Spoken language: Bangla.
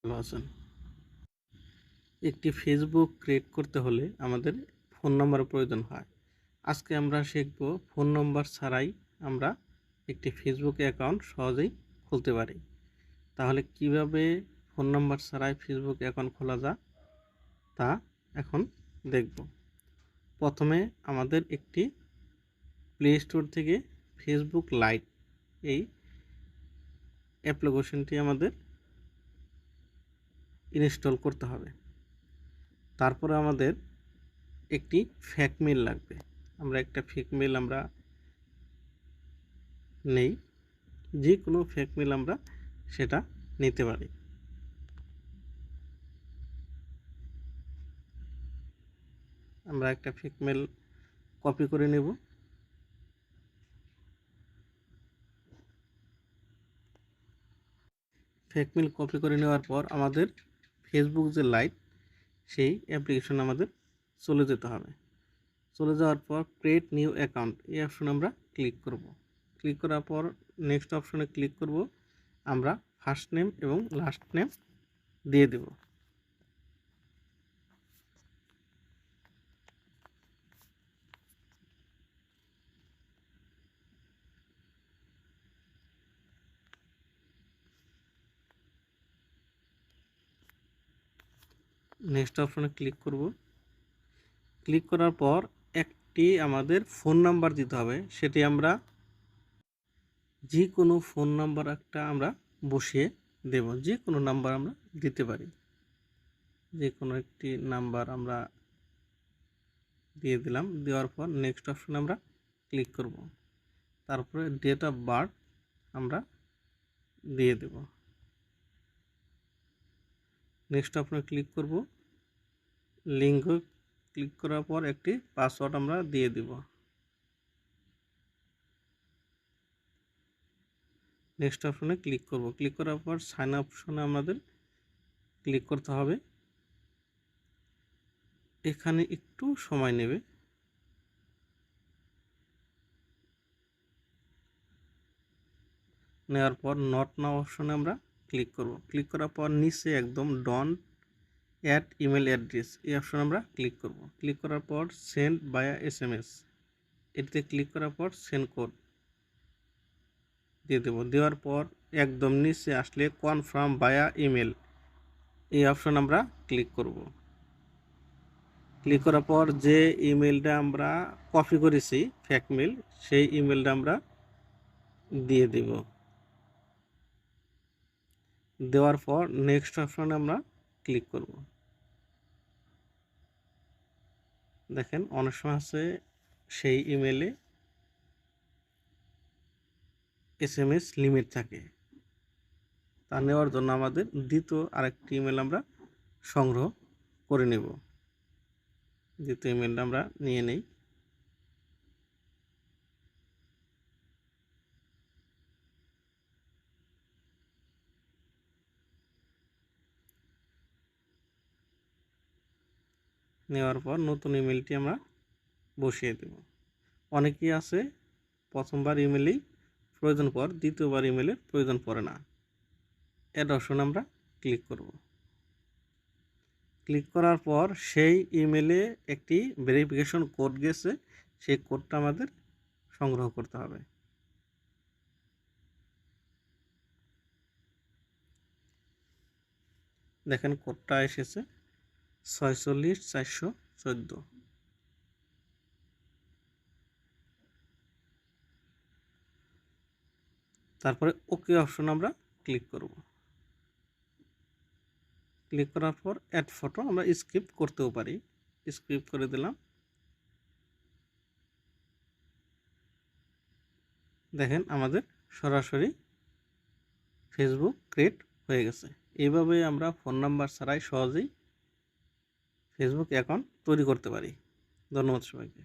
ভালো আছেন। একটি ফেসবুক ক্রিয়েট করতে হলে আমাদের ফোন নম্বরের প্রয়োজন হয়। আজকে আমরা শিখব ফোন নম্বর ছাড়াই আমরা একটি ফেসবুক অ্যাকাউন্ট সহজেই খুলতে পারি। তাহলে কিভাবে ফোন নম্বর ছাড়াই ফেসবুক অ্যাকাউন্ট খোলা যায় তা এখন দেখব। প্রথমে আমাদের একটি প্লে স্টোর থেকে ফেসবুক লাইট এই অ্যাপ্লিকেশনটি আমাদের ইনস্টল করতে হবে। তারপরে আমাদের একটি ফেক মেইল লাগবে। আমরা একটা ফেক মেইল নেই, যে কোনো ফেক মেইল আমরা সেটা নিতে পারি। আমরা একটা ফেক মেইল কপি করে নেব। ফেক মেইল কপি করে নেওয়ার পর আমাদের ফেসবুক যে লাইট সেই অ্যাপ্লিকেশন আমাদের চলে যেতে হবে। চলে যাওয়ার পর ক্রিয়েট নিউ অ্যাকাউন্ট এই অপশনে আমরা ক্লিক করব। ক্লিক করার পর নেক্সট অপশনে ক্লিক করব। আমরা ফার্স্ট নেম এবং লাস্ট নেম দিয়ে দেব। নেক্সট অপশনে ক্লিক করব। ক্লিক করার পর একটি আমাদের ফোন নাম্বার দিতে হবে। সেটি আমরা যে কোনো ফোন নাম্বার একটা আমরা বসিয়ে দেব। যে কোনো নাম্বার আমরা দিতে পারি। যে কোনো একটি নাম্বার আমরা দিয়ে দিলাম। দেওয়ার পর নেক্সট অপশনে আমরা ক্লিক করব। তারপরে ডেট অফ বার্থ আমরা দিয়ে দেব। নেক্সট অপশনে ক্লিক করব। লিঙ্ক ক্লিক করার পর একটি পাসওয়ার্ড আমরা দিয়ে দেব। নেক্সট অপশনে ক্লিক করব। ক্লিক করার পর সাইন আপ অপশনে আমাদের ক্লিক করতে হবে। এখানে একটু সময় নেবে। নেওয়ার পর নট নাও অপশনে আমরা ক্লিক করব। ক্লিক করার পর নিচে একদম ডন্ট অ্যাড ইমেল অ্যাড্রেস এই অপশনে আমরা ক্লিক করব। ক্লিক করার পর সেন্ড বায়া SMS এটিতে ক্লিক করার পর সেন্ড কোড দিয়ে দেব। দেওয়ার পর একদম নিচে আসলে কনফার্ম বায়া ইমেল এই অপশন আমরা ক্লিক করব। ক্লিক করার পর যে ইমেলটা আমরা কপি করেছি ফেক মেল সেই ইমেলটা আমরা দিয়ে দেব। দেওয়ার পর নেক্সট অপশনে আমরা ক্লিক করব। দেখেন অনেক সময় আছে সেই ইমেলে SMS লিমিট থাকে। তা নেওয়ার জন্য আমাদের দ্বিতীয় আরেকটি ইমেল আমরা সংগ্রহ করে নেব। দ্বিতীয় ইমেলটা আমরা নিয়ে নেই। নেওয়ার পর নতুন ইমেলটি আমরা বসিয়ে দেব। অনেকেই আছে প্রথমবার ইমেলেই প্রয়োজন পর দ্বিতীয়বার ইমেলের প্রয়োজন পড়ে না। অ্যাড অপশন আমরা ক্লিক করব। ক্লিক করার পর সেই ইমেলে একটি ভেরিফিকেশন কোড গেছে, সেই কোডটা আমাদের সংগ্রহ করতে হবে। দেখেন কোডটা এসেছে 46414। তারপরে ওকে অপশন আমরা ক্লিক করব। ক্লিক করার পর অ্যাড ফটো আমরা স্কিপ করতেও পারি। স্কিপ করে দিলাম। দেখেন আমাদের সরাসরি ফেসবুক ক্রিয়েট হয়ে গেছে। এইভাবে আমরা ফোন নাম্বার ছাড়াই সহজেই ফেসবুক অ্যাকাউন্ট তৈরি করতে পারি। ধন্যবাদ সবাইকে।